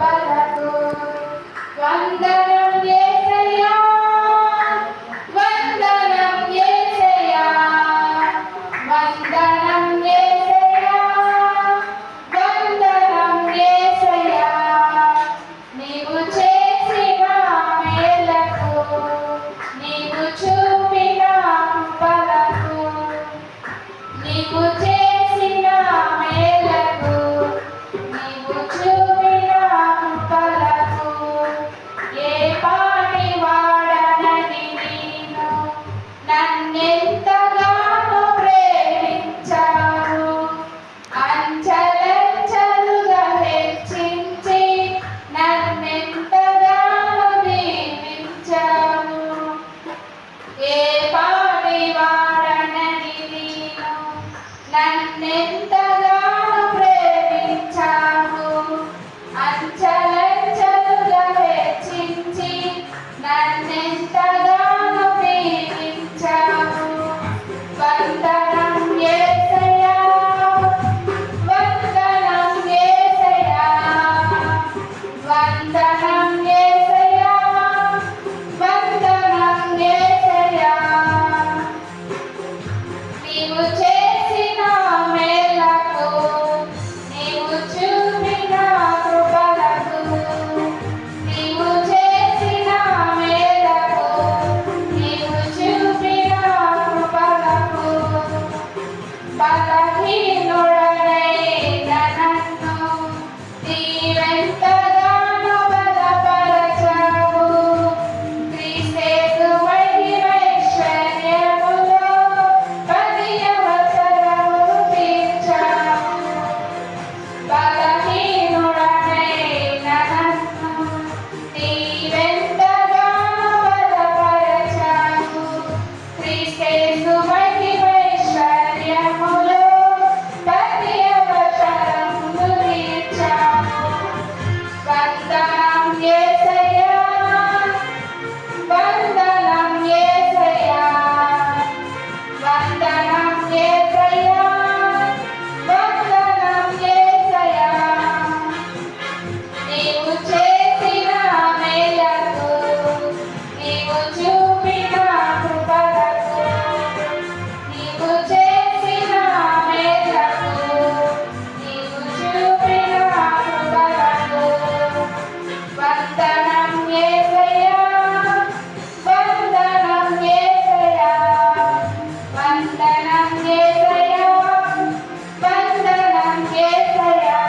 కృపలకు వందనం యేసయ్యా వందనం యేసయ్యా వందనం యేసయ్యా వందనం యేసయ్యా నీవు చేసిన మేలకు నీవు చూపిన కృపలకు నీవు చేసిన మేలకు నీవు చూపిన కృపలకు ఏ పాటి వాడనని నేను నన్నెంతగానో ప్రేమించావు అంచెలంచెలుగా హెచ్చించి నన్నెంతగానో దీవించావు ఏ పాటి వాడనని నేను నన్నెంతగానో ప్రేమించావు అంచెలంచెలుగా హెచ్చించి నన్నెంతగానో దీవించావు వందనం యేసయ్యా వందనం యేసయ్యా వందనం యేసయ్యా వందనం యేసయ్యా నీవు చేసిన మేలకు నీవు చూపిన కృపలకు నీవు చేసిన మేలకు నీవు చూపిన కృపలకు బలహీనుడనైన నన్ను నీవెంతగానో బలపరచావు క్రీస్తు మహిమైశ్వర్యములో ప్రతి అవసరము తీర్చావు బలహీనుడనైన నన్ను నీవెంతగానో బలపరచావు క్రీస్తు మహిమైశ్వర్యములో ప్రతి అవసరము తీర్చావు వందనం యేసయ్యా వందనం యేసయ్యా వందనం యేసయ్యా వందనం యేసయ్యా నీవు చేసిన మేలకు నీవు చూపిన కృపలకు నీవు చేసిన మేలకు నీవు చూపిన కృపలకు వందనం యేసయ్యా వందనం యేసయ్యా వందనం యేసయ్యా వందనం యేసయ్యా